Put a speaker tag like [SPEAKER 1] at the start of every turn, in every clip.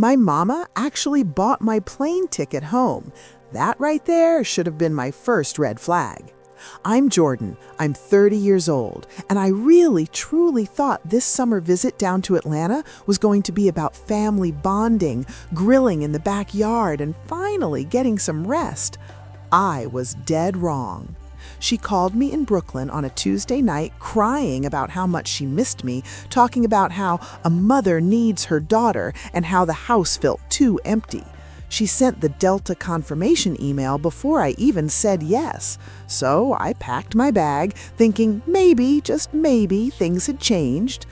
[SPEAKER 1] My mama actually bought my plane ticket home. That right there should have been my first red flag. I'm Jordan. I'm 30 years old, and I really, truly thought this summer visit down to Atlanta was going to be about family bonding, grilling in the backyard, and finally getting some rest. I was dead wrong. She called me in Brooklyn on a Tuesday night, crying about how much she missed me, talking about how a mother needs her daughter and how the house felt too empty. She sent the Delta confirmation email before I even said yes. So I packed my bag, thinking maybe, just maybe, things had changed.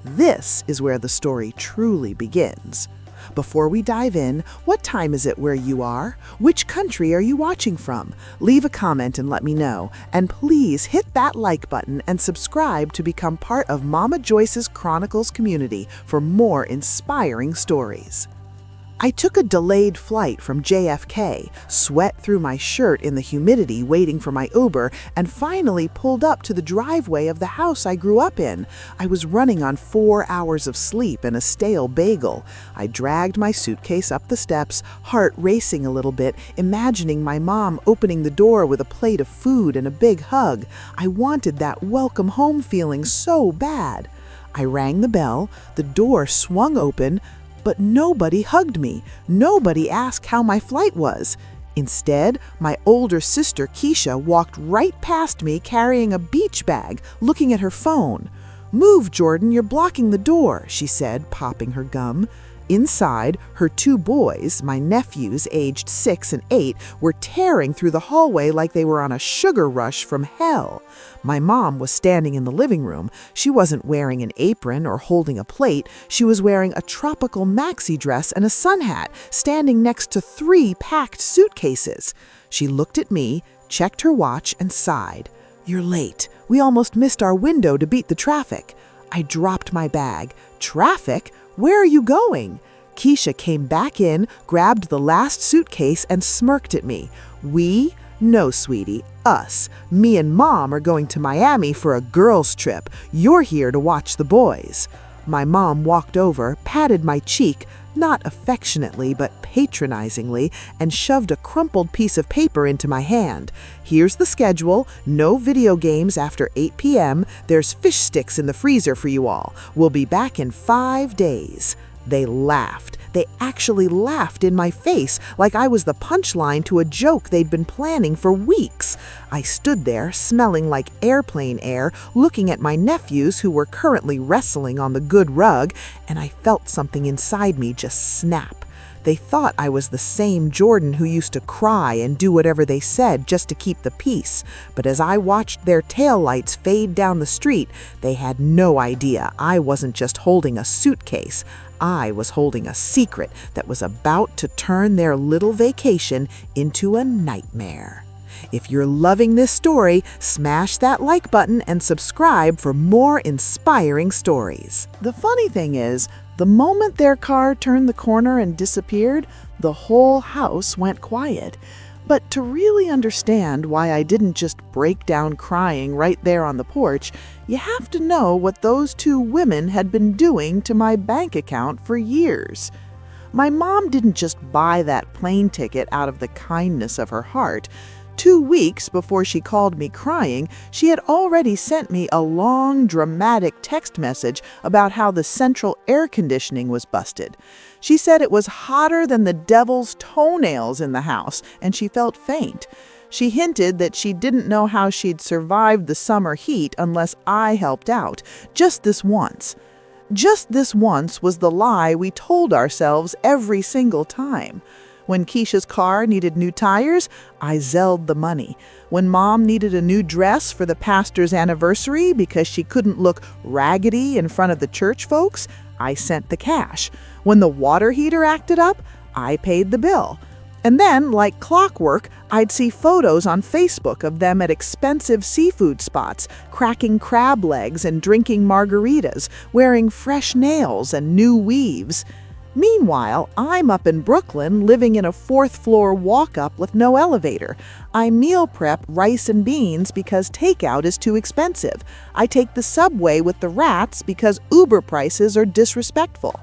[SPEAKER 1] This is where the story truly begins. Before we dive in, what time is it where you are? Which country are you watching from? Leave a comment and let me know. And please hit that like button and subscribe to become part of Mama Joyce's Chronicles community for more inspiring stories. I took a delayed flight from JFK, sweat through my shirt in the humidity waiting for my Uber, and finally pulled up to the driveway of the house I grew up in. I was running on 4 hours of sleep and a stale bagel. I dragged my suitcase up the steps, heart racing a little bit, imagining my mom opening the door with a plate of food and a big hug. I wanted that welcome home feeling so bad. I rang the bell, the door swung open, but nobody hugged me. Nobody asked how my flight was. Instead, my older sister, Keisha, walked right past me carrying a beach bag, looking at her phone. "Move, Jordan, you're blocking the door," she said, popping her gum. Inside, her 2 boys, my nephews aged 6 and 8, were tearing through the hallway like they were on a sugar rush from hell. My mom was standing in the living room. She wasn't wearing an apron or holding a plate. She was wearing a tropical maxi dress and a sun hat, standing next to 3 packed suitcases. She looked at me, checked her watch, and sighed. "You're late. We almost missed our window to beat the traffic." I dropped my bag. "Traffic? Where are you going?" Keisha came back in, grabbed the last suitcase, and smirked at me. "We? No, sweetie. Us. Me and Mom are going to Miami for a girls' trip. You're here to watch the boys." My mom walked over, patted my cheek, not affectionately but patronizingly, and shoved a crumpled piece of paper into my hand. "Here's the schedule. No video games after 8 p.m. There's fish sticks in the freezer for you all. We'll be back in 5 days. They laughed. They actually laughed in my face, like I was the punchline to a joke they'd been planning for weeks. I stood there, smelling like airplane air, looking at my nephews who were currently wrestling on the good rug, and I felt something inside me just snap. They thought I was the same Jordan who used to cry and do whatever they said just to keep the peace. But as I watched their taillights fade down the street, they had no idea I wasn't just holding a suitcase. I was holding a secret that was about to turn their little vacation into a nightmare. If you're loving this story, smash that like button and subscribe for more inspiring stories. The funny thing is, the moment their car turned the corner and disappeared, the whole house went quiet. But to really understand why I didn't just break down crying right there on the porch, you have to know what those 2 women had been doing to my bank account for years. My mom didn't just buy that plane ticket out of the kindness of her heart. 2 weeks before she called me crying, she had already sent me a long, dramatic text message about how the central air conditioning was busted. She said it was hotter than the devil's toenails in the house, and she felt faint. She hinted that she didn't know how she'd survived the summer heat unless I helped out, just this once. Just this once was the lie we told ourselves every single time. When Keisha's car needed new tires, I zelled the money. When Mom needed a new dress for the pastor's anniversary because she couldn't look raggedy in front of the church folks, I sent the cash. When the water heater acted up, I paid the bill. And then, like clockwork, I'd see photos on Facebook of them at expensive seafood spots, cracking crab legs and drinking margaritas, wearing fresh nails and new weaves. Meanwhile, I'm up in Brooklyn living in a 4th-floor walk-up with no elevator. I meal prep rice and beans because takeout is too expensive. I take the subway with the rats because Uber prices are disrespectful.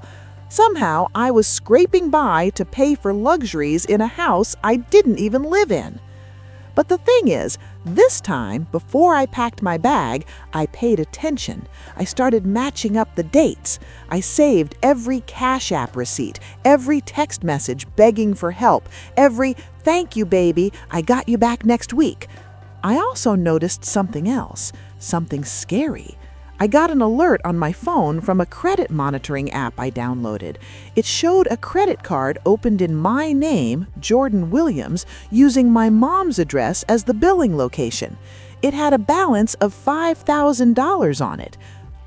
[SPEAKER 1] Somehow, I was scraping by to pay for luxuries in a house I didn't even live in. But the thing is, this time, before I packed my bag, I paid attention. I started matching up the dates. I saved every Cash App receipt, every text message begging for help, every "thank you, baby, I got you back next week." I also noticed something else, something scary. I got an alert on my phone from a credit monitoring app I downloaded. It showed a credit card opened in my name, Jordan Williams, using my mom's address as the billing location. It had a balance of $5,000 on it.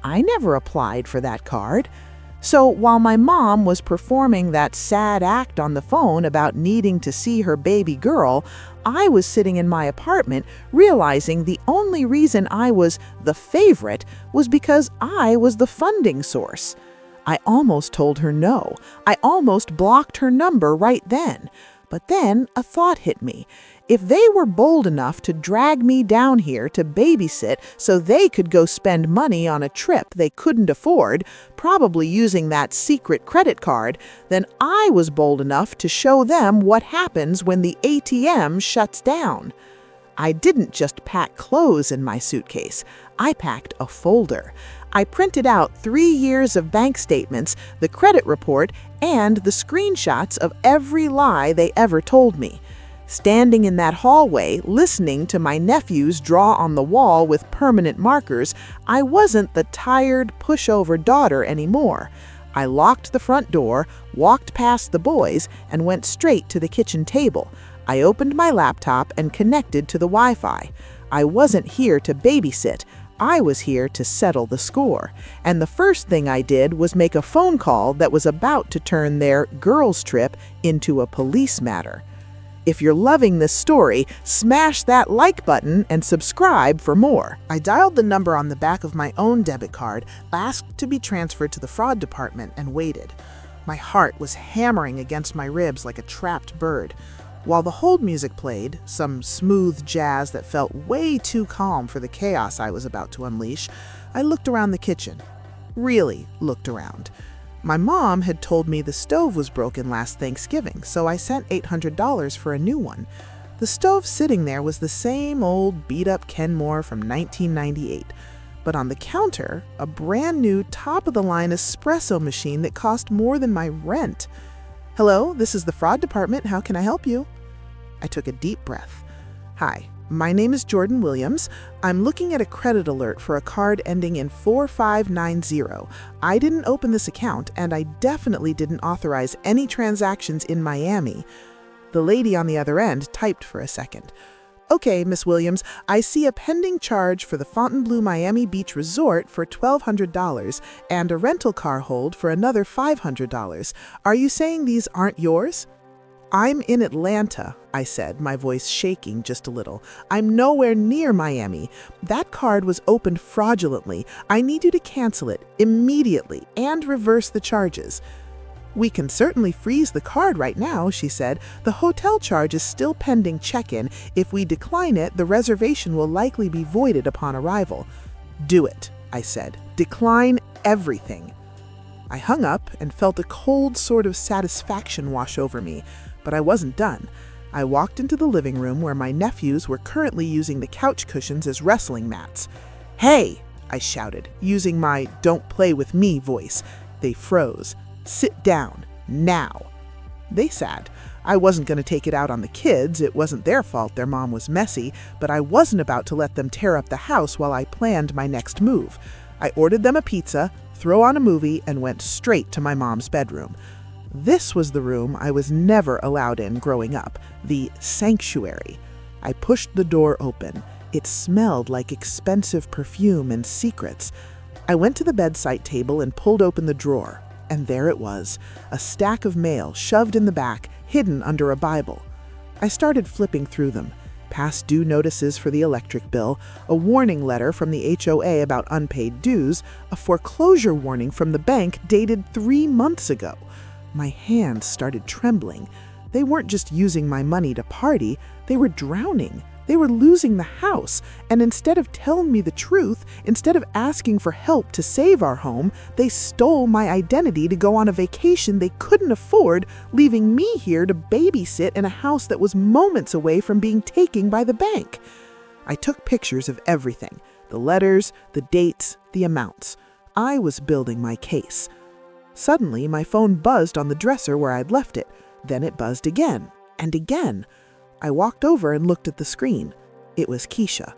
[SPEAKER 1] I never applied for that card. So while my mom was performing that sad act on the phone about needing to see her baby girl, I was sitting in my apartment realizing the only reason I was the favorite was because I was the funding source. I almost told her no. I almost blocked her number right then. But then a thought hit me. If they were bold enough to drag me down here to babysit so they could go spend money on a trip they couldn't afford, probably using that secret credit card, then I was bold enough to show them what happens when the ATM shuts down. I didn't just pack clothes in my suitcase. I packed a folder. I printed out 3 years of bank statements, the credit report, and the screenshots of every lie they ever told me. Standing in that hallway, listening to my nephews draw on the wall with permanent markers, I wasn't the tired, pushover daughter anymore. I locked the front door, walked past the boys, and went straight to the kitchen table. I opened my laptop and connected to the Wi-Fi. I wasn't here to babysit. I was here to settle the score. And the first thing I did was make a phone call that was about to turn their girls' trip into a police matter. If you're loving this story, smash that like button and subscribe for more. I dialed the number on the back of my own debit card, asked to be transferred to the fraud department, and waited. My heart was hammering against my ribs like a trapped bird. While the hold music played, some smooth jazz that felt way too calm for the chaos I was about to unleash, I looked around the kitchen. Really looked around. My mom had told me the stove was broken last Thanksgiving, so I sent $800 for a new one. The stove sitting there was the same old beat-up Kenmore from 1998, but on the counter, a brand new top-of-the-line espresso machine that cost more than my rent. "Hello, this is the fraud department. How can I help you?" I took a deep breath. "Hi, my name is Jordan Williams. I'm looking at a credit alert for a card ending in 4590. I didn't open this account, and I definitely didn't authorize any transactions in Miami." The lady on the other end typed for a second. "Okay, Miss Williams, I see a pending charge for the Fontainebleau Miami Beach Resort for $1,200 and a rental car hold for another $500. Are you saying these aren't yours?" "I'm in Atlanta," I said, my voice shaking just a little. "I'm nowhere near Miami. That card was opened fraudulently. I need you to cancel it immediately and reverse the charges." "We can certainly freeze the card right now," she said. "The hotel charge is still pending check-in. If we decline it, the reservation will likely be voided upon arrival." "Do it," I said. "Decline everything." I hung up and felt a cold sort of satisfaction wash over me, but I wasn't done. I walked into the living room where my nephews were currently using the couch cushions as wrestling mats. "Hey!" I shouted, using my "don't play with me" voice. They froze. "Sit down, now." They sat. I wasn't going to take it out on the kids. It wasn't their fault their mom was messy, but I wasn't about to let them tear up the house while I planned my next move. I ordered them a pizza, threw on a movie, and went straight to my mom's bedroom. This was the room I was never allowed in growing up, the sanctuary. I pushed the door open. It smelled like expensive perfume and secrets. I went to the bedside table and pulled open the drawer. And there it was, a stack of mail shoved in the back, hidden under a Bible. I started flipping through them. Past due notices for the electric bill, a warning letter from the HOA about unpaid dues, a foreclosure warning from the bank dated 3 months ago. My hands started trembling. They weren't just using my money to party, they were drowning. They were losing the house, and instead of telling me the truth, instead of asking for help to save our home, they stole my identity to go on a vacation they couldn't afford, leaving me here to babysit in a house that was moments away from being taken by the bank. I took pictures of everything, the letters, the dates, the amounts. I was building my case. Suddenly, my phone buzzed on the dresser where I'd left it. Then it buzzed again, and again. I walked over and looked at the screen. It was Keisha.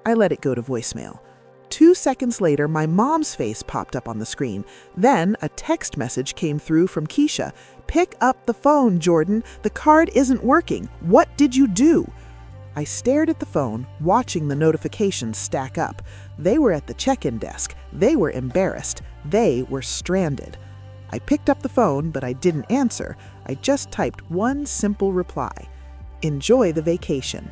[SPEAKER 1] I let it go to voicemail. 2 seconds later, my mom's face popped up on the screen. Then a text message came through from Keisha. "Pick up the phone, Jordan. The card isn't working. What did you do?" I stared at the phone, watching the notifications stack up. They were at the check-in desk. They were embarrassed. They were stranded. I picked up the phone, but I didn't answer. I just typed one simple reply: "Enjoy the vacation."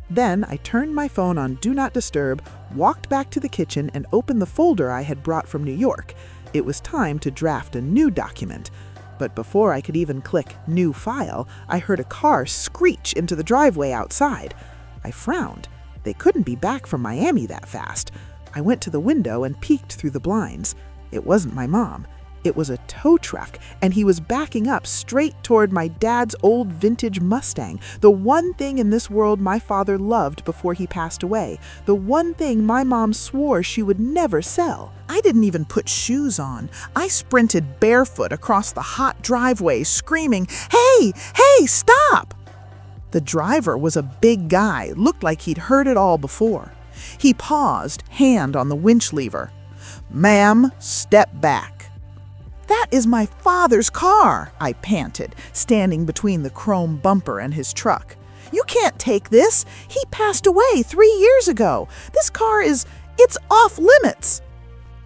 [SPEAKER 1] Then I turned my phone on Do Not Disturb, walked back to the kitchen, and opened the folder I had brought from New York. It was time to draft a new document. But before I could even click New File, I heard a car screech into the driveway outside. I frowned. They couldn't be back from Miami that fast. I went to the window and peeked through the blinds. It wasn't my mom. It was a tow truck, and he was backing up straight toward my dad's old vintage Mustang, the one thing in this world my father loved before he passed away, the one thing my mom swore she would never sell. I didn't even put shoes on. I sprinted barefoot across the hot driveway, screaming, "Hey, hey, stop!" The driver was a big guy, looked like he'd heard it all before. He paused, hand on the winch lever. "Ma'am, step back." "That is my father's car," I panted, standing between the chrome bumper and his truck. "You can't take this. He passed away 3 years ago. This car it's off limits."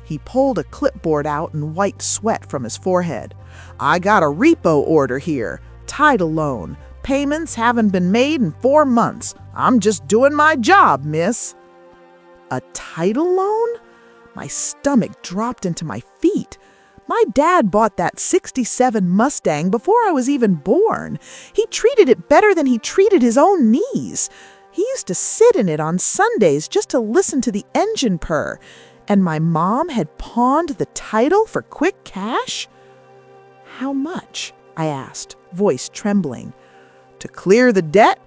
[SPEAKER 1] He pulled a clipboard out and wiped sweat from his forehead. "I got a repo order here. Title loan. Payments haven't been made in 4 months. I'm just doing my job, miss." A title loan? My stomach dropped into my feet. My dad bought that '67 Mustang before I was even born. He treated it better than he treated his own knees. He used to sit in it on Sundays just to listen to the engine purr. And my mom had pawned the title for quick cash? "How much?" I asked, voice trembling. "To clear the debt,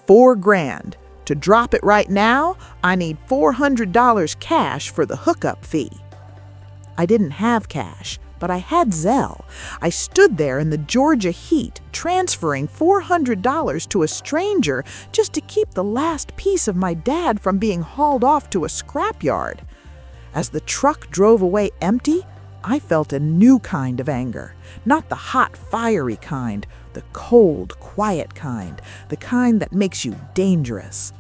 [SPEAKER 1] $4,000. To drop it right now, I need $400 cash for the hookup fee." I didn't have cash, but I had Zelle. I stood there in the Georgia heat, transferring $400 to a stranger just to keep the last piece of my dad from being hauled off to a scrapyard. As the truck drove away empty, I felt a new kind of anger. Not the hot, fiery kind, the cold, quiet kind, the kind that makes you dangerous.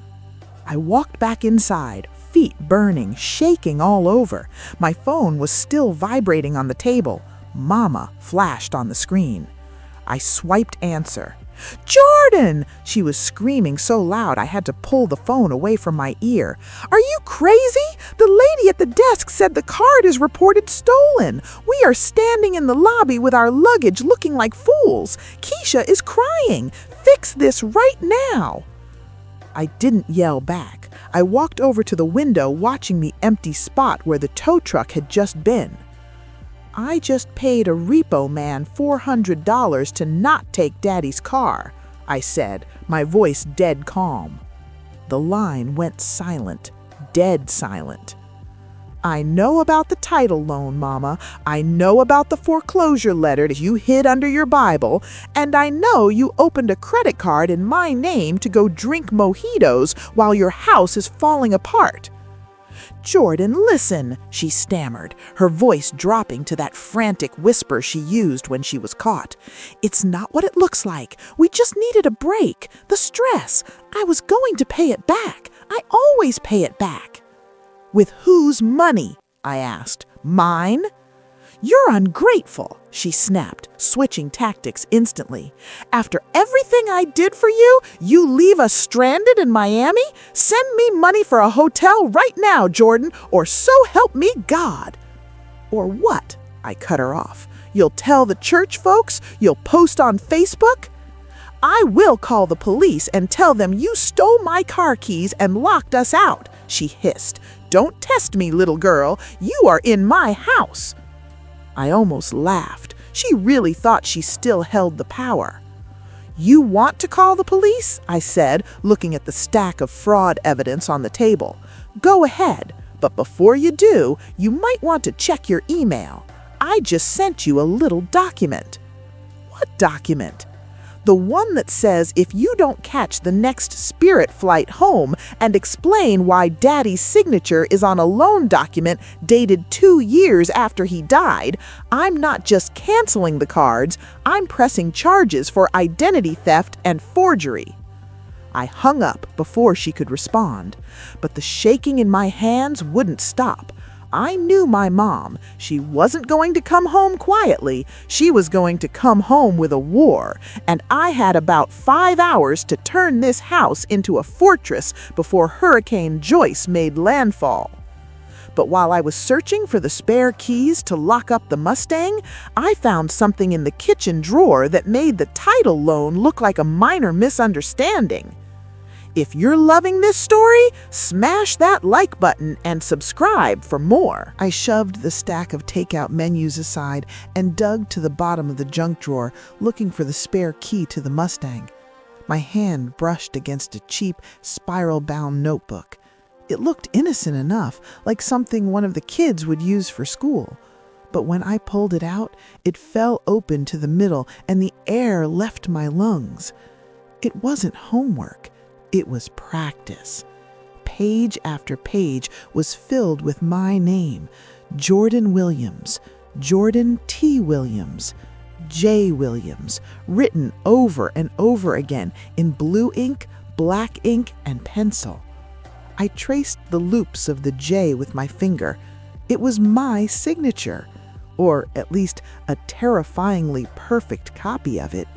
[SPEAKER 1] I walked back inside, feet burning, shaking all over. My phone was still vibrating on the table. Mama flashed on the screen. I swiped answer. "Jordan!" She was screaming so loud I had to pull the phone away from my ear. "Are you crazy? The lady at the desk said the card is reported stolen. We are standing in the lobby with our luggage looking like fools. Keisha is crying. Fix this right now." I didn't yell back. I walked over to the window, watching the empty spot where the tow truck had just been. "I just paid a repo man $400 to not take Daddy's car," I said, my voice dead calm. The line went silent, dead silent. "I know about the title loan, Mama. I know about the foreclosure letter that you hid under your Bible. And I know you opened a credit card in my name to go drink mojitos while your house is falling apart." "Jordan, listen," she stammered, her voice dropping to that frantic whisper she used when she was caught. "It's not what it looks like. We just needed a break. The stress. I was going to pay it back. I always pay it back." "With whose money?" I asked. "Mine?" "You're ungrateful," she snapped, switching tactics instantly. "After everything I did for you, you leave us stranded in Miami? Send me money for a hotel right now, Jordan, or so help me God." "Or what?" I cut her off. "You'll tell the church folks? You'll post on Facebook?" I will call the police and tell them you stole my car keys and locked us out, she hissed. Don't test me, little girl. You are in my house. I almost laughed. She really thought she still held the power. You want to call the police? I said, looking at the stack of fraud evidence on the table. Go ahead, but before you do, you might want to check your email. I just sent you a little document. What document? The one that says if you don't catch the next Spirit flight home and explain why Daddy's signature is on a loan document dated 2 years after he died, I'm not just canceling the cards, I'm pressing charges for identity theft and forgery. I hung up before she could respond, but the shaking in my hands wouldn't stop. I knew my mom. She wasn't going to come home quietly. She was going to come home with a war, and I had about 5 hours to turn this house into a fortress before Hurricane Joyce made landfall. But while I was searching for the spare keys to lock up the Mustang, I found something in the kitchen drawer that made the title loan look like a minor misunderstanding. If you're loving this story, smash that like button and subscribe for more. I shoved the stack of takeout menus aside and dug to the bottom of the junk drawer, looking for the spare key to the Mustang. My hand brushed against a cheap, spiral-bound notebook. It looked innocent enough, like something one of the kids would use for school. But when I pulled it out, it fell open to the middle and the air left my lungs. It wasn't homework. It was practice. Page after page was filled with my name, Jordan Williams, Jordan T. Williams, J. Williams, written over and over again in blue ink, black ink, and pencil. I traced the loops of the J with my finger. It was my signature, or at least a terrifyingly perfect copy of it.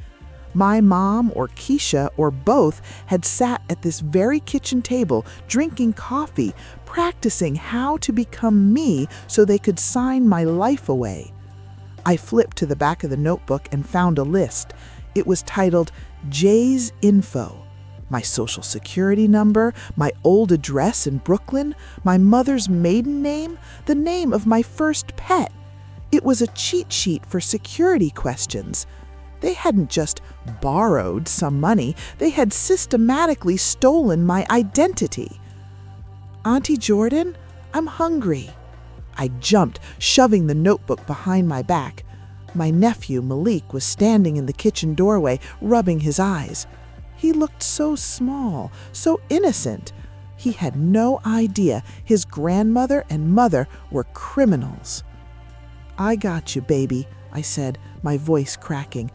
[SPEAKER 1] My mom or Keisha or both had sat at this very kitchen table drinking coffee, practicing how to become me so they could sign my life away. I flipped to the back of the notebook and found a list. It was titled Jay's Info. My social security number, my old address in Brooklyn, my mother's maiden name, the name of my first pet. It was a cheat sheet for security questions. They hadn't just borrowed some money, they had systematically stolen my identity. Auntie Jordan, I'm hungry. I jumped, shoving the notebook behind my back. My nephew, Malik, was standing in the kitchen doorway, rubbing his eyes. He looked so small, so innocent. He had no idea his grandmother and mother were criminals. I got you, baby, I said, my voice cracking.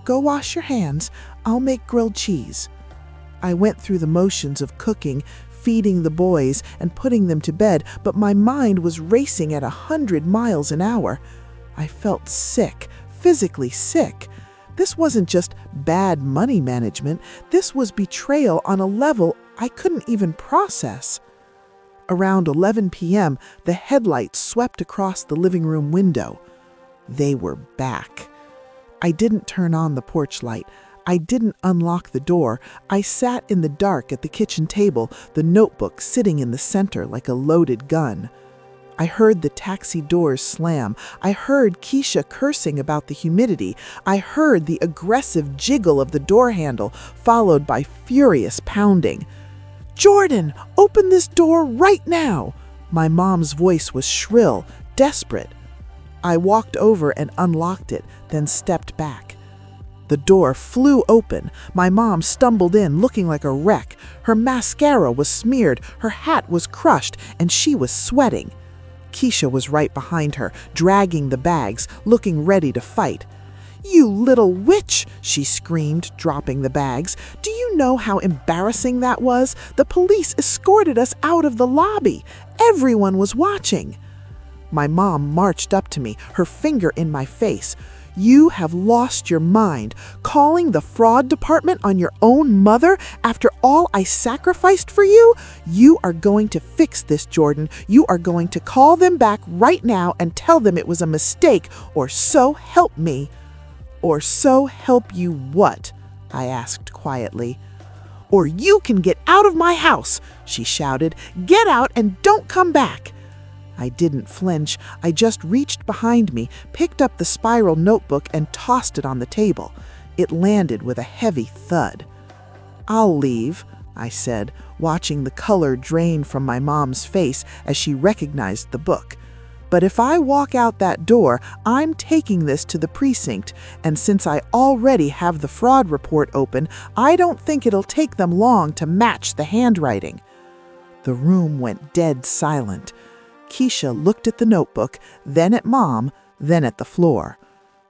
[SPEAKER 1] Go wash your hands. I'll make grilled cheese. I went through the motions of cooking, feeding the boys, and putting them to bed, but my mind was racing at 100 miles an hour. I felt sick, physically sick. This wasn't just bad money management. This was betrayal on a level I couldn't even process. Around 11 p.m., the headlights swept across the living room window. They were back. I didn't turn on the porch light. I didn't unlock the door. I sat in the dark at the kitchen table, the notebook sitting in the center like a loaded gun. I heard the taxi doors slam. I heard Keisha cursing about the humidity. I heard the aggressive jiggle of the door handle, followed by furious pounding. Jordan, open this door right now! My mom's voice was shrill, desperate. I walked over and unlocked it, then stepped back. The door flew open. My mom stumbled in, looking like a wreck. Her mascara was smeared, her hat was crushed, and she was sweating. Keisha was right behind her, dragging the bags, looking ready to fight. You little witch, she screamed, dropping the bags. Do you know how embarrassing that was? The police escorted us out of the lobby. Everyone was watching. My mom marched up to me, her finger in my face. You have lost your mind, calling the fraud department on your own mother after all I sacrificed for you? You are going to fix this, Jordan. You are going to call them back right now and tell them it was a mistake, or so help me. Or so help you what? I asked quietly. "Or you can get out of my house," she shouted. "Get out and don't come back." I didn't flinch. I just reached behind me, picked up the spiral notebook, and tossed it on the table. It landed with a heavy thud. "I'll leave," I said, watching the color drain from my mom's face as she recognized the book. "But if I walk out that door, I'm taking this to the precinct, and since I already have the fraud report open, I don't think it'll take them long to match the handwriting." The room went dead silent. Keisha looked at the notebook, then at Mom, then at the floor.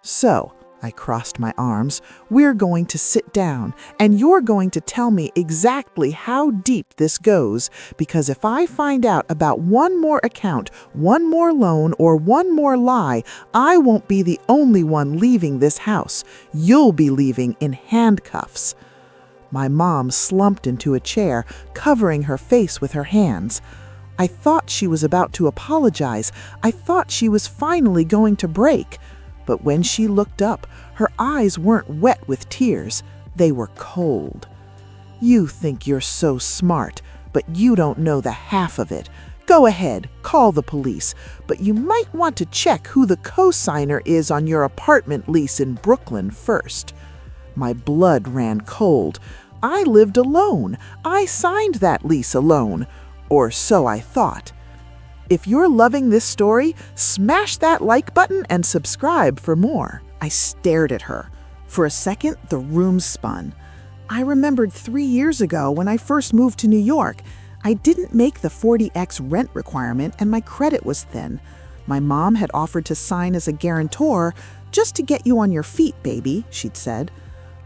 [SPEAKER 1] "So," I crossed my arms, "we're going to sit down, and you're going to tell me exactly how deep this goes, because if I find out about one more account, one more loan, or one more lie, I won't be the only one leaving this house. You'll be leaving in handcuffs." My mom slumped into a chair, covering her face with her hands. I thought she was about to apologize. I thought she was finally going to break. But when she looked up, her eyes weren't wet with tears. They were cold. "You think you're so smart, but you don't know the half of it. Go ahead, call the police, but you might want to check who the co-signer is on your apartment lease in Brooklyn first." My blood ran cold. I lived alone. I signed that lease alone. Or so I thought. If you're loving this story, smash that like button and subscribe for more. I stared at her. For a second, the room spun. I remembered 3 years ago when I first moved to New York. I didn't make the 40x rent requirement and my credit was thin. My mom had offered to sign as a guarantor, "Just to get you on your feet, baby," she'd said.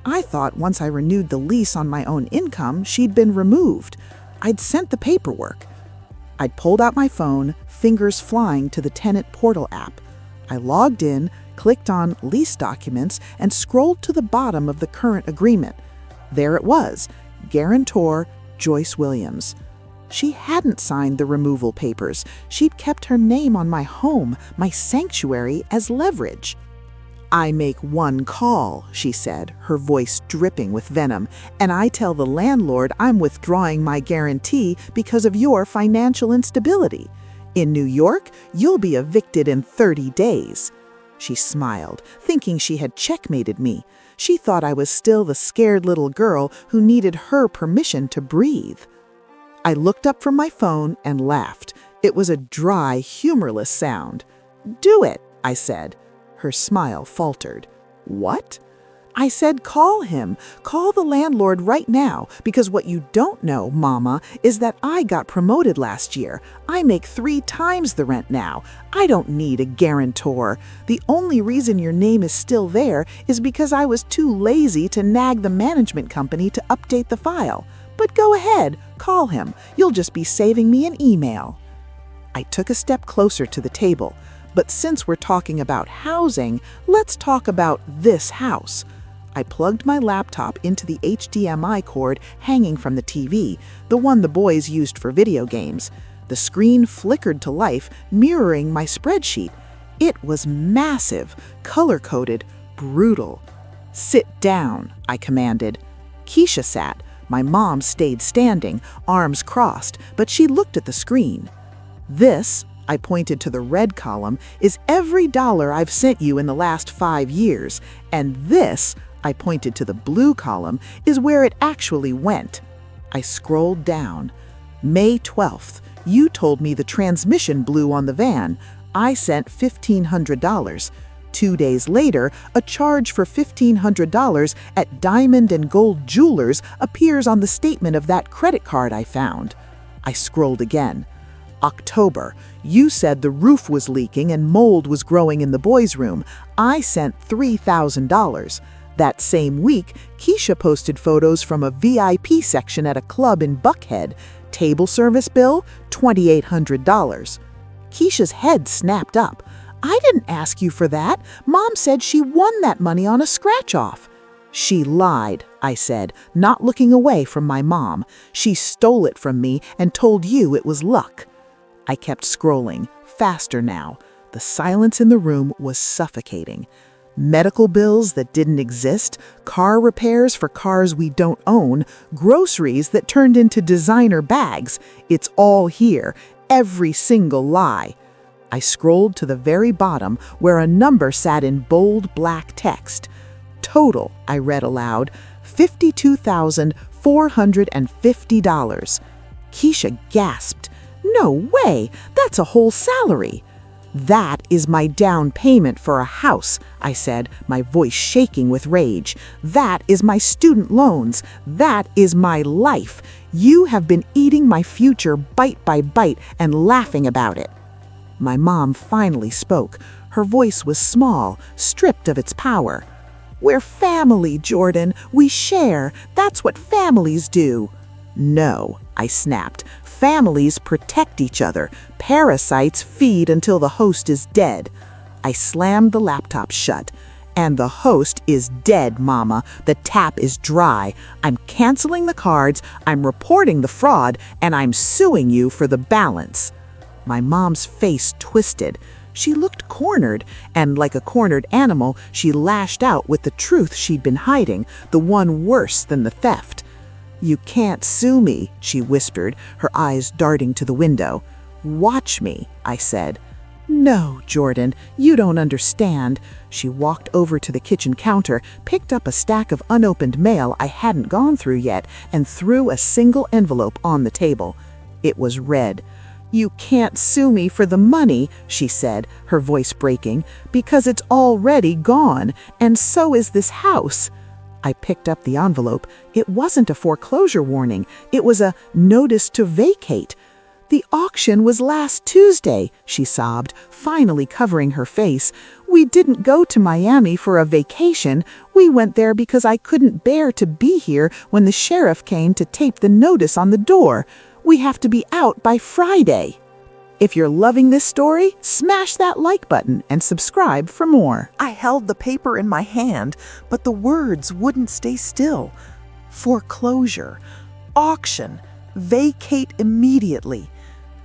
[SPEAKER 1] I thought once I renewed the lease on my own income, she'd been removed. I'd sent the paperwork. I'd pulled out my phone, fingers flying to the tenant portal app. I logged in, clicked on lease documents, and scrolled to the bottom of the current agreement. There it was, guarantor Joyce Williams. She hadn't signed the removal papers. She'd kept her name on my home, my sanctuary, as leverage. "I make one call," she said, her voice dripping with venom, "and I tell the landlord I'm withdrawing my guarantee because of your financial instability. In New York, you'll be evicted in 30 days. She smiled, thinking she had checkmated me. She thought I was still the scared little girl who needed her permission to breathe. I looked up from my phone and laughed. It was a dry, humorless sound. "Do it," I said. Her smile faltered. "What?" I said, "Call him. Call the landlord right now, because what you don't know, Mama, is that I got promoted last year. I make 3 times the rent now. I don't need a guarantor. The only reason your name is still there is because I was too lazy to nag the management company to update the file. But go ahead, call him. You'll just be saving me an email." I took a step closer to the table. But since we're talking about housing, let's talk about this house. I plugged my laptop into the HDMI cord hanging from the TV, the one the boys used for video games. The screen flickered to life, mirroring my spreadsheet. It was massive, color-coded, brutal. "Sit down," I commanded. Keisha sat. My mom stayed standing, arms crossed, but she looked at the screen. "This," I pointed to the red column, "is every dollar I've sent you in the last 5 years. And this," I pointed to the blue column, "is where it actually went." I scrolled down. "May 12th, you told me the transmission blew on the van. I sent $1,500. 2 days later, a charge for $1,500 at Diamond and Gold Jewelers appears on the statement of that credit card I found." I scrolled again. "October, you said the roof was leaking and mold was growing in the boys' room. I sent $3,000. That same week, Keisha posted photos from a VIP section at a club in Buckhead. Table service bill, $2,800. Keisha's head snapped up. "I didn't ask you for that. Mom said she won that money on a scratch-off." "She lied," I said, not looking away from my mom. "She stole it from me and told you it was luck." I kept scrolling, faster now. The silence in the room was suffocating. Medical bills that didn't exist, car repairs for cars we don't own, groceries that turned into designer bags. It's all here, every single lie. I scrolled to the very bottom where a number sat in bold black text. Total, I read aloud, $52,450. Keisha gasped. No way! That's a whole salary! That is my down payment for a house, I said, my voice shaking with rage. That is my student loans. That is my life. You have been eating my future bite by bite and laughing about it. My mom finally spoke. Her voice was small, stripped of its power. We're family, Jordan. We share. That's what families do. No, I snapped. Families protect each other. Parasites feed until the host is dead. I slammed the laptop shut. And the host is dead, Mama. The tap is dry. I'm canceling the cards, I'm reporting the fraud, and I'm suing you for the balance. My mom's face twisted. She looked cornered, and like a cornered animal, she lashed out with the truth she'd been hiding, the one worse than the theft. You can't sue me, she whispered, her eyes darting to the window. Watch me, I said. No, Jordan, you don't understand. She walked over to the kitchen counter, picked up a stack of unopened mail I hadn't gone through yet, and threw a single envelope on the table. It was red. You can't sue me for the money, she said, her voice breaking, because it's already gone, and so is this house. I picked up the envelope. It wasn't a foreclosure warning. It was a notice to vacate. The auction was last Tuesday, she sobbed, finally covering her face. We didn't go to Miami for a vacation. We went there because I couldn't bear to be here when the sheriff came to tape the notice on the door. We have to be out by Friday. If you're loving this story, smash that like button and subscribe for more.
[SPEAKER 2] I held the paper in my hand, but the words wouldn't stay still. Foreclosure, auction, vacate immediately.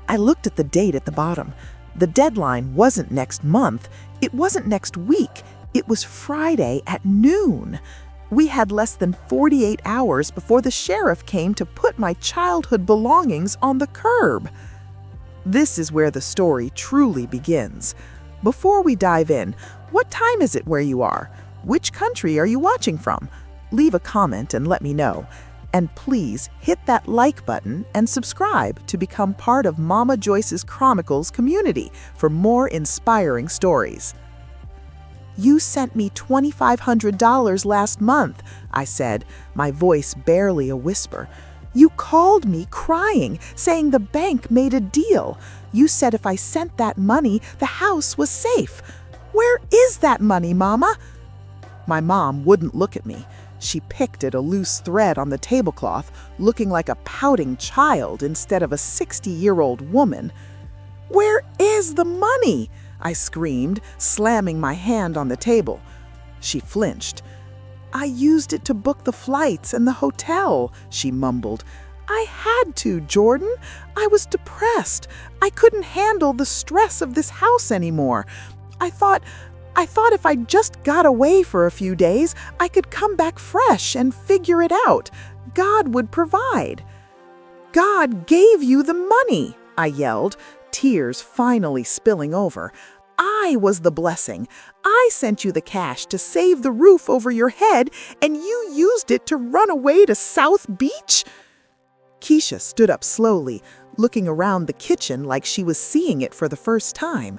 [SPEAKER 2] I looked at the date at the bottom. The deadline wasn't next month. It wasn't next week. It was Friday at noon. We had less than 48 hours before the sheriff came to put my childhood belongings on the curb. This is where the story truly begins. Before we dive in, what time is it where you are? Which country are you watching from? Leave a comment and let me know. And please hit that like button and subscribe to become part of Mama Joyce's Chronicles community for more inspiring stories. You sent me $2,500 last month, I said, my voice barely a whisper. You called me crying, saying the bank made a deal. You said if I sent that money, the house was safe. Where is that money, Mama? My mom wouldn't look at me. She picked at a loose thread on the tablecloth, looking like a pouting child instead of a 60-year-old woman. Where is the money? I screamed, slamming my hand on the table. She flinched. I used it to book the flights and the hotel, she mumbled. I had to, Jordan. I was depressed. I couldn't handle the stress of this house anymore. I thought if I just got away for a few days, I could come back fresh and figure it out. God would provide. God gave you the money, I yelled, tears finally spilling over. I was the blessing. I sent you the cash to save the roof over your head, and you used it to run away to South Beach? Keisha stood up slowly, looking around the kitchen like she was seeing it for the first time.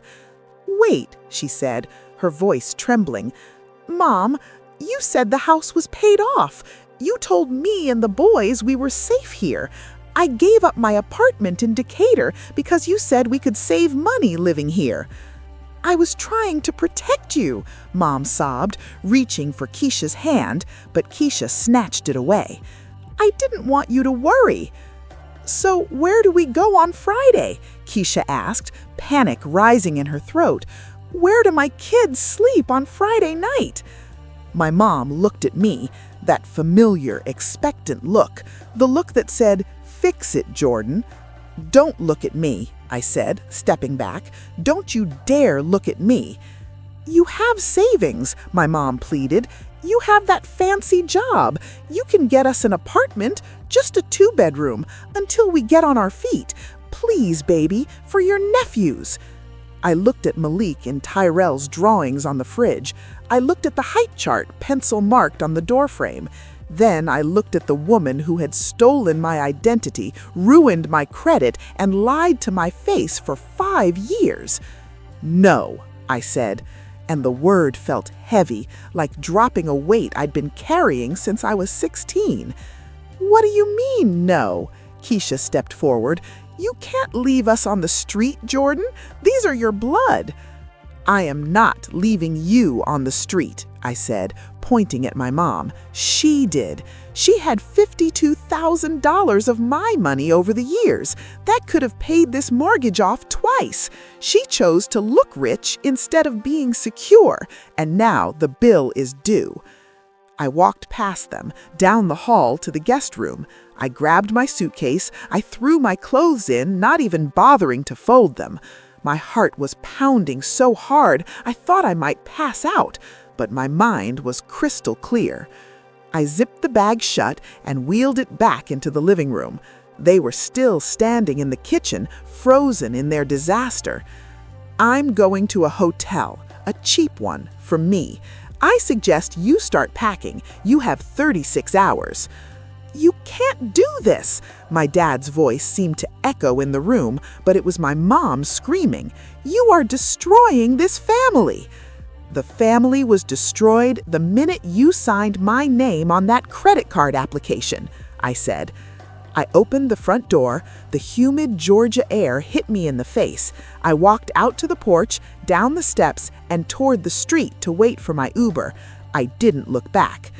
[SPEAKER 2] Wait, she said, her voice trembling. Mom, you said the house was paid off. You told me and the boys we were safe here. I gave up my apartment in Decatur because you said we could save money living here. I was trying to protect you, Mom sobbed, reaching for Keisha's hand, but Keisha snatched it away. I didn't want you to worry. So where do we go on Friday? Keisha asked, panic rising in her throat. Where do my kids sleep on Friday night? My mom looked at me, that familiar, expectant look, the look that said, "Fix it, Jordan." Don't look at me, I said, stepping back. Don't you dare look at me. You have savings, my mom pleaded. You have that fancy job. You can get us an apartment, just a 2-bedroom, until we get on our feet. Please, baby, for your nephews. I looked at Malik and Tyrell's drawings on the fridge. I looked at the height chart, pencil marked on the doorframe. Then I looked at the woman who had stolen my identity, ruined my credit, and lied to my face for 5 years. No, I said, and the word felt heavy, like dropping a weight I'd been carrying since I was 16. What do you mean, no? Keisha stepped forward. You can't leave us on the street, Jordan. These are your blood. I am not leaving you on the street, I said, pointing at my mom. She did. She had $52,000 of my money over the years. That could have paid this mortgage off twice. She chose to look rich instead of being secure, and now the bill is due. I walked past them, down the hall to the guest room. I grabbed my suitcase. I threw my clothes in, not even bothering to fold them. My heart was pounding so hard I thought I might pass out, but my mind was crystal clear. I zipped the bag shut and wheeled it back into the living room. They were still standing in the kitchen, frozen in their disaster. I'm going to a hotel, a cheap one, for me. I suggest you start packing. You have 36 hours. You can't do this! My dad's voice seemed to echo in the room, but it was my mom screaming. You are destroying this family! The family was destroyed the minute you signed my name on that credit card application, I said. I opened the front door. The humid Georgia air hit me in the face. I walked out to the porch, down the steps, and toward the street to wait for my Uber. I didn't look back.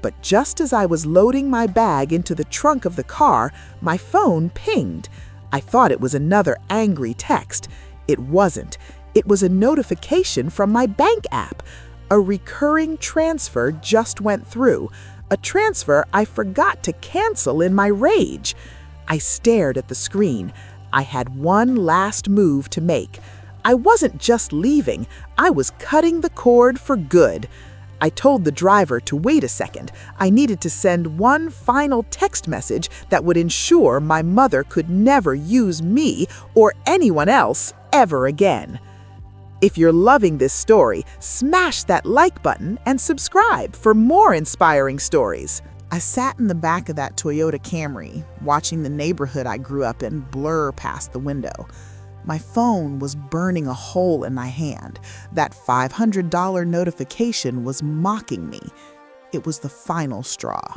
[SPEAKER 2] But just as I was loading my bag into the trunk of the car, my phone pinged. I thought it was another angry text. It wasn't. It was a notification from my bank app. A recurring transfer just went through. A transfer I forgot to cancel in my rage. I stared at the screen. I had one last move to make. I wasn't just leaving. I was cutting the cord for good. I told the driver to wait a second. I needed to send one final text message that would ensure my mother could never use me or anyone else ever again. If you're loving this story, smash that like button and subscribe for more inspiring stories. I sat in the back of that Toyota Camry, watching the neighborhood I grew up in blur past the window. My phone was burning a hole in my hand. That $500 notification was mocking me. It was the final straw.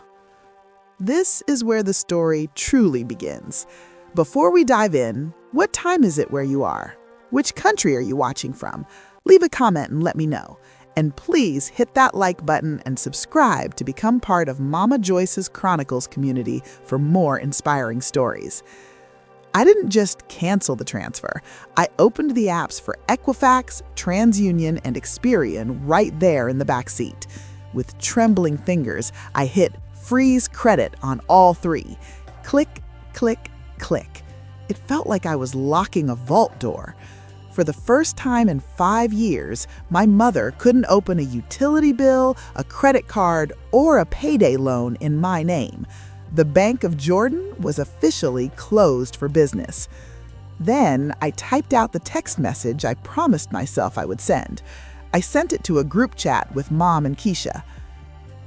[SPEAKER 2] This is where the story truly begins. Before we dive in, what time is it where you are? Which country are you watching from? Leave a comment and let me know. And please hit that like button and subscribe to become part of Mama Joyce's Chronicles community for more inspiring stories. I didn't just cancel the transfer. I opened the apps for Equifax, TransUnion, and Experian right there in the back seat. With trembling fingers, I hit freeze credit on all three. Click, click, click. It felt like I was locking a vault door. For the first time in 5 years, my mother couldn't open a utility bill, a credit card, or a payday loan in my name. The Bank of Jordan was officially closed for business. Then I typed out the text message I promised myself I would send. I sent it to a group chat with Mom and Keisha.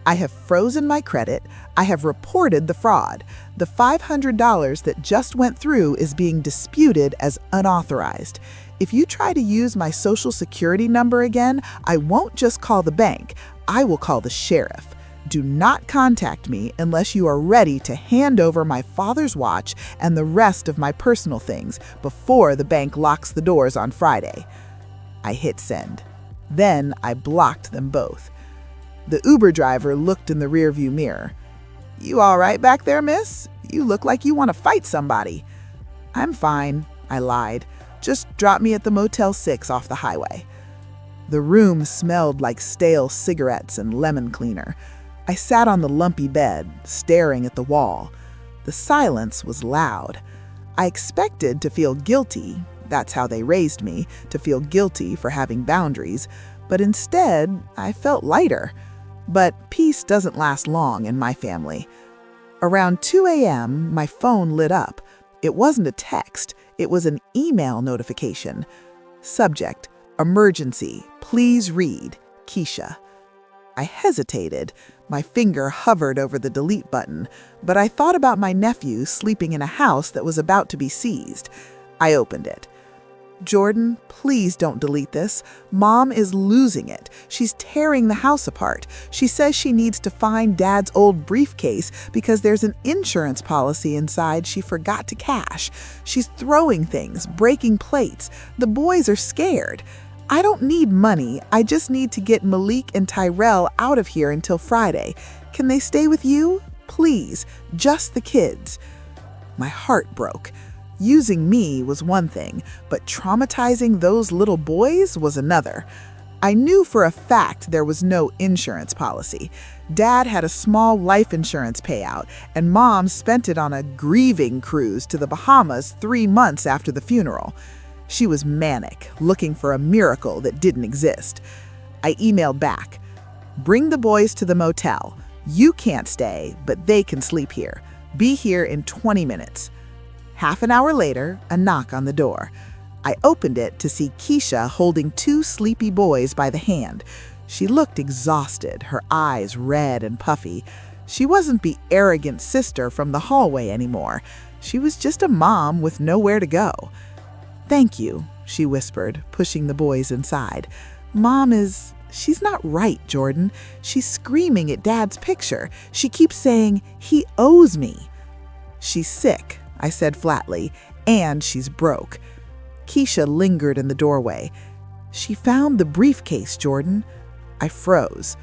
[SPEAKER 2] I have frozen my credit. I have reported the fraud. The $500 that just went through is being disputed as unauthorized. If you try to use my social security number again, I won't just call the bank. I will call the sheriff. Do not contact me unless you are ready to hand over my father's watch and the rest of my personal things before the bank locks the doors on Friday. I hit send. Then I blocked them both. The Uber driver looked in the rearview mirror. You all right back there, miss? You look like you want to fight somebody. I'm fine, I lied. Just drop me at the Motel 6 off the highway. The room smelled like stale cigarettes and lemon cleaner. I sat on the lumpy bed, staring at the wall. The silence was loud. I expected to feel guilty. That's how they raised me, to feel guilty for having boundaries.
[SPEAKER 1] but instead I felt lighter. But peace doesn't last long in my family. Around 2 a.m., my phone lit up. It wasn't a text, it was an email notification. Subject: emergency, please read, Keisha. I hesitated. My finger hovered over the delete button, but I thought about my nephew sleeping in a house that was about to be seized. I opened it. Jordan, please don't delete this. Mom is losing it. She's tearing the house apart. She says she needs to find Dad's old briefcase because there's an insurance policy inside she forgot to cash. She's throwing things, breaking plates. The boys are scared. I don't need money. I just need to get Malik and Tyrell out of here until Friday. Can they stay with you? Please, just the kids. My heart broke. Using me was one thing, but traumatizing those little boys was another. I knew for a fact there was no insurance policy. Dad had a small life insurance payout, and Mom spent it on a grieving cruise to the Bahamas 3 months after the funeral. She was manic, looking for a miracle that didn't exist. I emailed back, "Bring the boys to the motel. You can't stay, but they can sleep here. Be here in 20 minutes. Half an hour later, a knock on the door. I opened it to see Keisha holding 2 sleepy boys by the hand. She looked exhausted, her eyes red and puffy. She wasn't the arrogant sister from the hallway anymore. She was just a mom with nowhere to go. "Thank you," she whispered, pushing the boys inside. She's not right, Jordan. She's screaming at Dad's picture. She keeps saying, he owes me. "She's sick," I said flatly, "and she's broke." Keisha lingered in the doorway. "She found the briefcase, Jordan." I froze.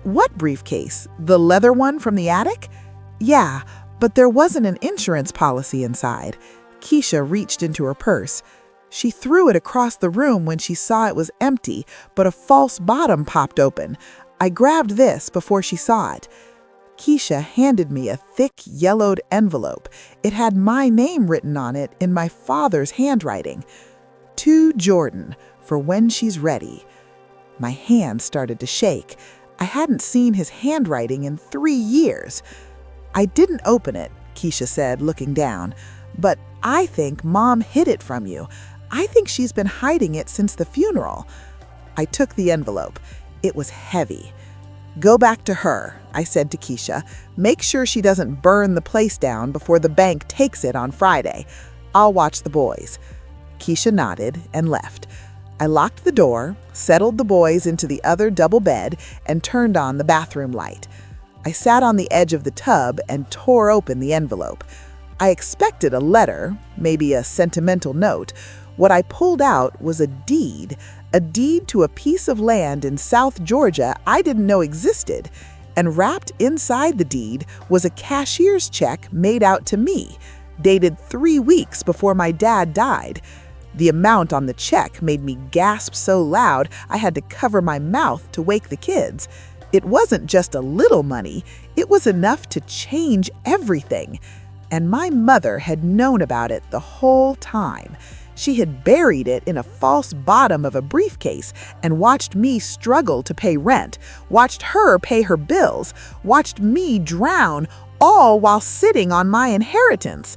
[SPEAKER 1] "What briefcase? The leather one from the attic?" "Yeah, but there wasn't an insurance policy inside." Keisha reached into her purse. She threw it across the room when she saw it was empty, but a false bottom popped open. I grabbed this before she saw it. Keisha handed me a thick, yellowed envelope. It had my name written on it in my father's handwriting. "To Jordan, for when she's ready." My hand started to shake. I hadn't seen his handwriting in 3 years. "I didn't open it," Keisha said, looking down. "But I think Mom hid it from you. I think she's been hiding it since the funeral." I took the envelope. It was heavy. "Go back to her," I said to Keisha. "Make sure she doesn't burn the place down before the bank takes it on Friday. I'll watch the boys." Keisha nodded and left. I locked the door, settled the boys into the other double bed, and turned on the bathroom light. I sat on the edge of the tub and tore open the envelope. I expected a letter, maybe a sentimental note. What I pulled out was a deed to a piece of land in South Georgia I didn't know existed. And wrapped inside the deed was a cashier's check made out to me, dated 3 weeks before my dad died. The amount on the check made me gasp so loud I had to cover my mouth to wake the kids. It wasn't just a little money, it was enough to change everything. And my mother had known about it the whole time. She had buried it in a false bottom of a briefcase and watched me struggle to pay rent, watched her pay her bills, watched me drown, all while sitting on my inheritance.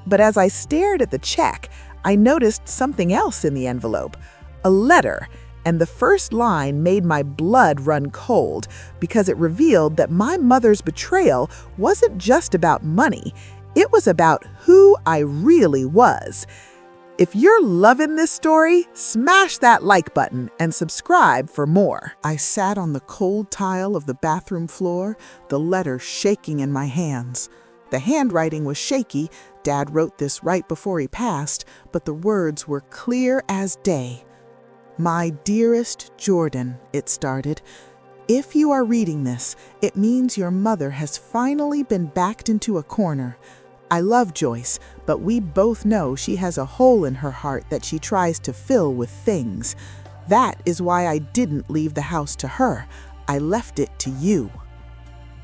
[SPEAKER 1] But as I stared at the check, I noticed something else in the envelope, a letter, and the first line made my blood run cold because it revealed that my mother's betrayal wasn't just about money, it was about who I really was. If you're loving this story, smash that like button and subscribe for more. I sat on the cold tile of the bathroom floor, the letter shaking in my hands. The handwriting was shaky. Dad wrote this right before he passed, but the words were clear as day. "My dearest Jordan," it started. "If you are reading this, it means your mother has finally been backed into a corner. I love Joyce, but we both know she has a hole in her heart that she tries to fill with things. That is why I didn't leave the house to her. I left it to you."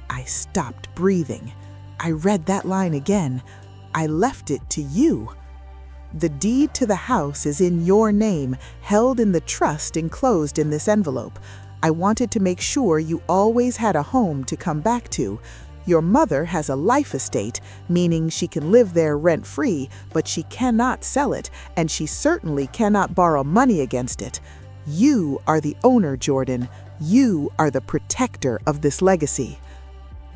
[SPEAKER 1] I stopped breathing. I read that line again. I left it to you. The deed to the house is in your name, held in the trust enclosed in this envelope. I wanted to make sure you always had a home to come back to. Your mother has a life estate, meaning she can live there rent-free, but she cannot sell it, and she certainly cannot borrow money against it. You are the owner, Jordan. You are the protector of this legacy."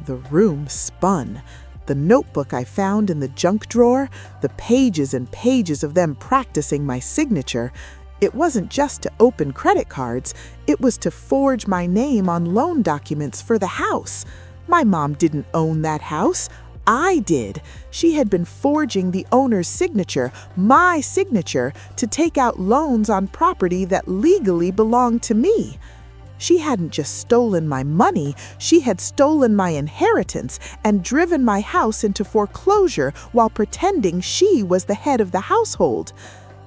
[SPEAKER 1] The room spun. The notebook I found in the junk drawer, the pages and pages of them practicing my signature. It wasn't just to open credit cards, it was to forge my name on loan documents for the house. My mom didn't own that house. I did. She had been forging the owner's signature, my signature, to take out loans on property that legally belonged to me. She hadn't just stolen my money, she had stolen my inheritance and driven my house into foreclosure while pretending she was the head of the household.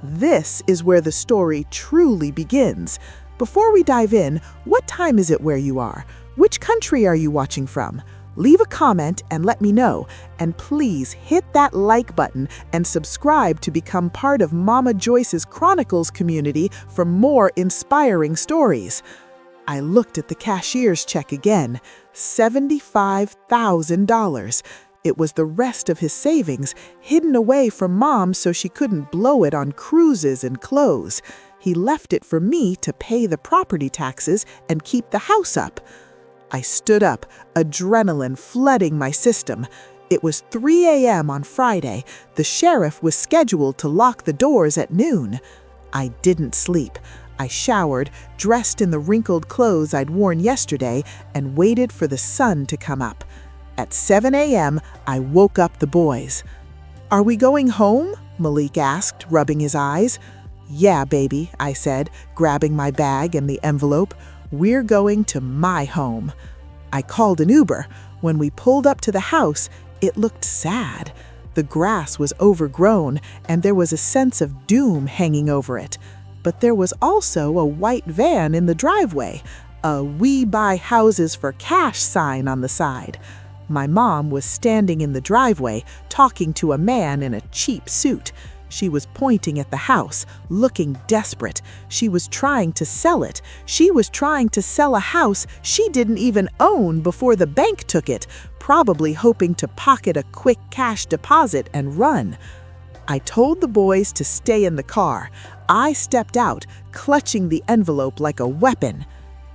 [SPEAKER 1] This is where the story truly begins. Before we dive in, what time is it where you are? Which country are you watching from? Leave a comment and let me know. And please hit that like button and subscribe to become part of Mama Joyce's Chronicles community for more inspiring stories. I looked at the cashier's check again. $75,000. It was the rest of his savings, hidden away from Mom so she couldn't blow it on cruises and clothes. He left it for me to pay the property taxes and keep the house up. I stood up, adrenaline flooding my system. It was 3 a.m. on Friday. The sheriff was scheduled to lock the doors at noon. I didn't sleep. I showered, dressed in the wrinkled clothes I'd worn yesterday, and waited for the sun to come up. At 7 a.m., I woke up the boys. "Are we going home?" Malik asked, rubbing his eyes. "Yeah, baby," I said, grabbing my bag and the envelope. "We're going to my home." I called an Uber. When we pulled up to the house, it looked sad. The grass was overgrown, and there was a sense of doom hanging over it. But there was also a white van in the driveway, a "We buy houses for cash" sign on the side. My mom was standing in the driveway, talking to a man in a cheap suit. She was pointing at the house, looking desperate. She was trying to sell it. She was trying to sell a house she didn't even own before the bank took it, probably hoping to pocket a quick cash deposit and run. I told the boys to stay in the car. I stepped out, clutching the envelope like a weapon.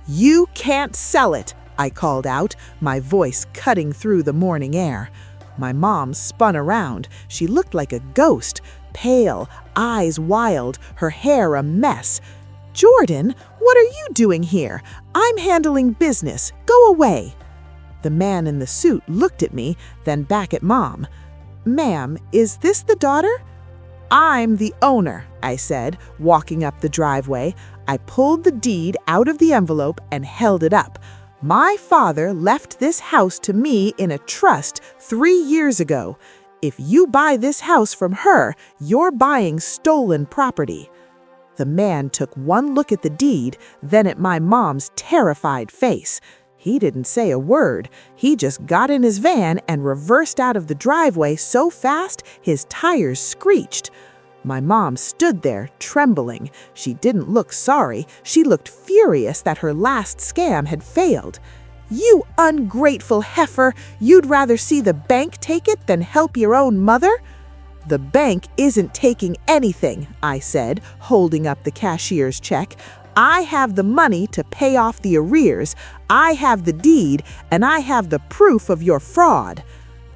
[SPEAKER 1] "You can't sell it," I called out, my voice cutting through the morning air. My mom spun around. She looked like a ghost, pale, eyes wild, her hair a mess. "Jordan, what are you doing here? I'm handling business. Go away." The man in the suit looked at me, then back at Mom. "Ma'am, is this the daughter?" "I'm the owner," I said, walking up the driveway. I pulled the deed out of the envelope and held it up. "My father left this house to me in a trust 3 years ago. If you buy this house from her, you're buying stolen property." The man took one look at the deed, then at my mom's terrified face. He didn't say a word. He just got in his van and reversed out of the driveway so fast his tires screeched. My mom stood there, trembling. She didn't look sorry. She looked furious that her last scam had failed. "You ungrateful heifer! You'd rather see the bank take it than help your own mother?" "The bank isn't taking anything," I said, holding up the cashier's check. "I have the money to pay off the arrears. I have the deed, and I have the proof of your fraud."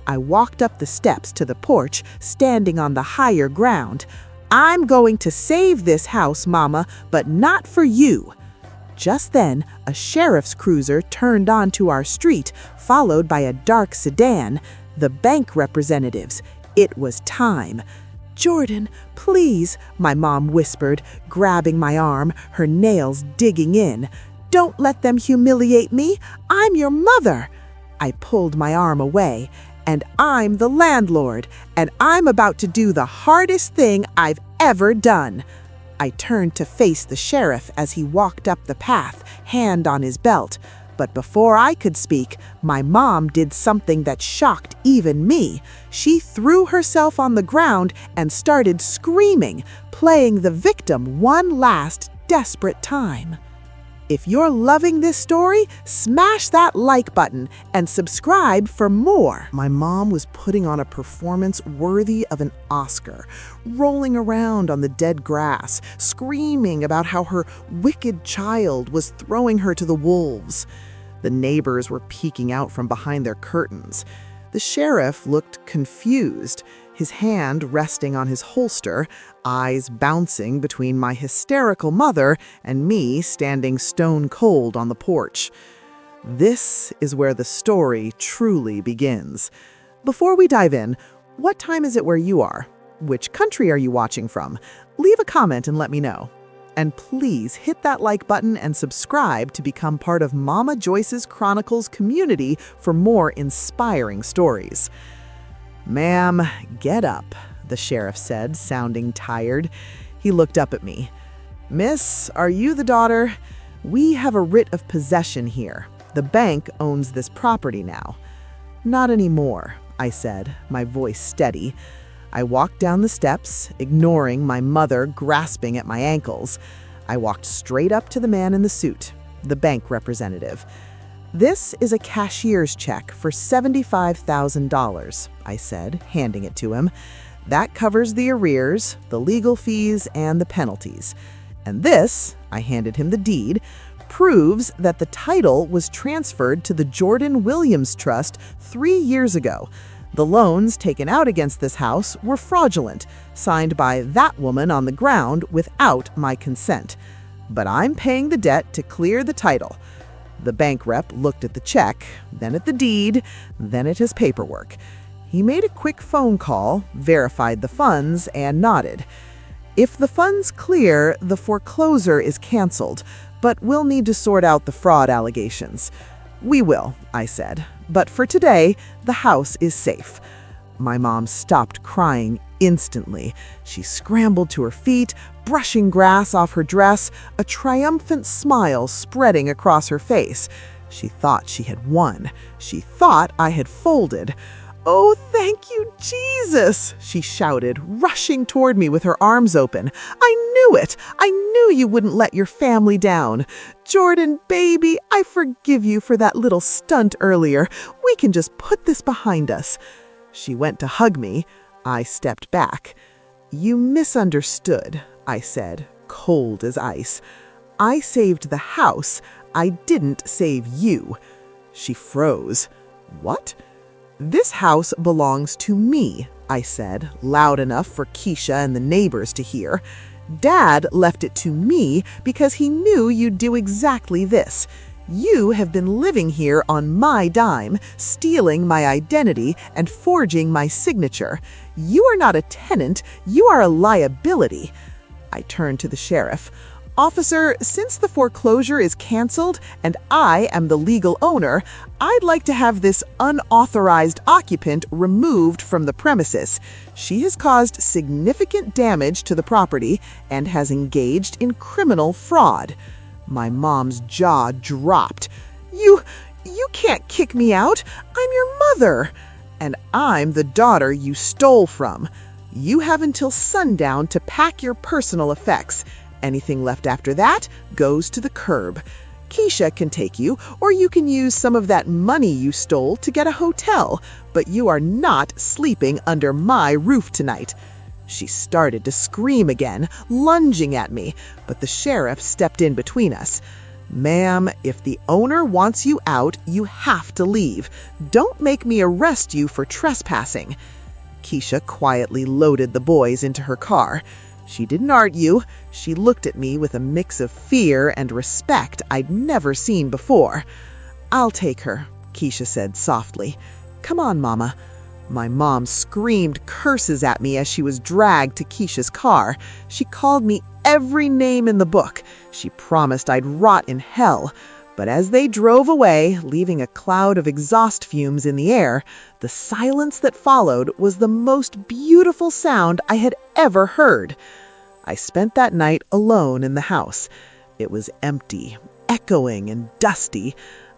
[SPEAKER 1] I walked up the steps to the porch, standing on the higher ground. "I'm going to save this house, Mama, but not for you." Just then, a sheriff's cruiser turned onto our street, followed by a dark sedan. The bank representatives. It was time. "Jordan, please," my mom whispered, grabbing my arm, her nails digging in. "Don't let them humiliate me. I'm your mother." I pulled my arm away. "And I'm the landlord, and I'm about to do the hardest thing I've ever done." I turned to face the sheriff as he walked up the path, hand on his belt. But before I could speak, my mom did something that shocked even me. She threw herself on the ground and started screaming, playing the victim one last desperate time. If you're loving this story, smash that like button and subscribe for more. My mom was putting on a performance worthy of an Oscar, rolling around on the dead grass, screaming about how her wicked child was throwing her to the wolves. The neighbors were peeking out from behind their curtains. The sheriff looked confused, his hand resting on his holster, eyes bouncing between my hysterical mother and me standing stone cold on the porch. This is where the story truly begins. Before we dive in, what time is it where you are? Which country are you watching from? Leave a comment and let me know. And please hit that like button and subscribe to become part of Mama Joyce's Chronicles community for more inspiring stories. "Ma'am, get up," the sheriff said, sounding tired. He looked up at me. "Miss, are you the daughter? We have a writ of possession here. The bank owns this property now." "Not anymore," I said, my voice steady. I walked down the steps, ignoring my mother grasping at my ankles. I walked straight up to the man in the suit, the bank representative. "This is a cashier's check for $75,000, I said, handing it to him. "That covers the arrears, the legal fees, and the penalties. And this," I handed him the deed, "proves that the title was transferred to the Jordan Williams Trust 3 years ago. The loans taken out against this house were fraudulent, signed by that woman on the ground without my consent. But I'm paying the debt to clear the title." The bank rep looked at the check, then at the deed, then at his paperwork. He made a quick phone call, verified the funds, and nodded. "If the funds clear, the foreclosure is canceled, but we'll need to sort out the fraud allegations." "We will," I said. "But for today, the house is safe." My mom stopped crying instantly. She scrambled to her feet, brushing grass off her dress, a triumphant smile spreading across her face. She thought she had won. She thought I had folded. "Oh, thank you, Jesus!" she shouted, rushing toward me with her arms open. "I knew it! I knew you wouldn't let your family down. Jordan, baby, I forgive you for that little stunt earlier. We can just put this behind us." She went to hug me. I stepped back. "You misunderstood," I said, cold as ice. "I saved the house. I didn't save you." She froze. "What?" "This house belongs to me," I said, loud enough for Keisha and the neighbors to hear. "Dad left it to me because he knew you'd do exactly this. You have been living here on my dime, stealing my identity and forging my signature. You are not a tenant, you are a liability." I turned to the sheriff. "Officer, since the foreclosure is canceled and I am the legal owner, I'd like to have this unauthorized occupant removed from the premises. She has caused significant damage to the property and has engaged in criminal fraud." My mom's jaw dropped. You can't kick me out. I'm your mother. And I'm the daughter you stole from. You have until sundown to pack your personal effects. Anything left after that goes to the curb. Keisha can take you, or you can use some of that money you stole to get a hotel, but you are not sleeping under my roof tonight." She started to scream again, lunging at me, but the sheriff stepped in between us. "Ma'am, if the owner wants you out, you have to leave. Don't make me arrest you for trespassing." Keisha quietly loaded the boys into her car. She didn't argue. She looked at me with a mix of fear and respect I'd never seen before. "I'll take her," Keisha said softly. "Come on, Mama." My mom screamed curses at me as she was dragged to Keisha's car. She called me every name in the book. She promised I'd rot in hell. But as they drove away, leaving a cloud of exhaust fumes in the air, the silence that followed was the most beautiful sound I had ever heard. I spent that night alone in the house. It was empty, echoing, and dusty.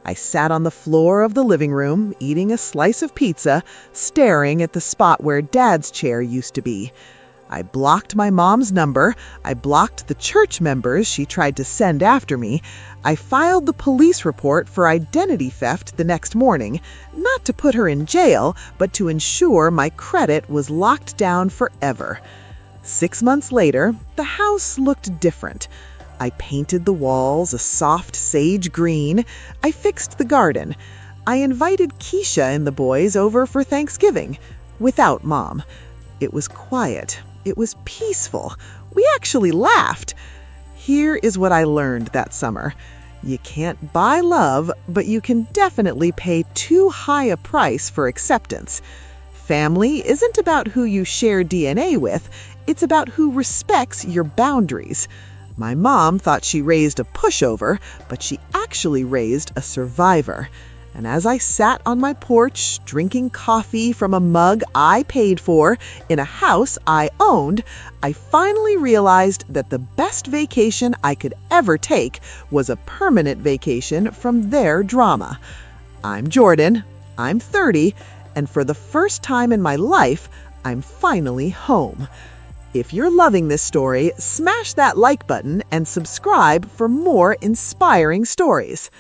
[SPEAKER 1] I sat on the floor of the living room, eating a slice of pizza, staring at the spot where Dad's chair used to be. I blocked my mom's number. I blocked the church members she tried to send after me. I filed the police report for identity theft the next morning, not to put her in jail, but to ensure my credit was locked down forever. 6 months later, the house looked different. I painted the walls a soft sage green. I fixed the garden. I invited Keisha and the boys over for Thanksgiving, without Mom. It was quiet. It was peaceful. We actually laughed. Here is what I learned that summer. You can't buy love, but you can definitely pay too high a price for acceptance. Family isn't about who you share DNA with. It's about who respects your boundaries. My mom thought she raised a pushover, but she actually raised a survivor. And as I sat on my porch, drinking coffee from a mug I paid for in a house I owned, I finally realized that the best vacation I could ever take was a permanent vacation from their drama. I'm Jordan, I'm 30, and for the first time in my life, I'm finally home. If you're loving this story, smash that like button and subscribe for more inspiring stories.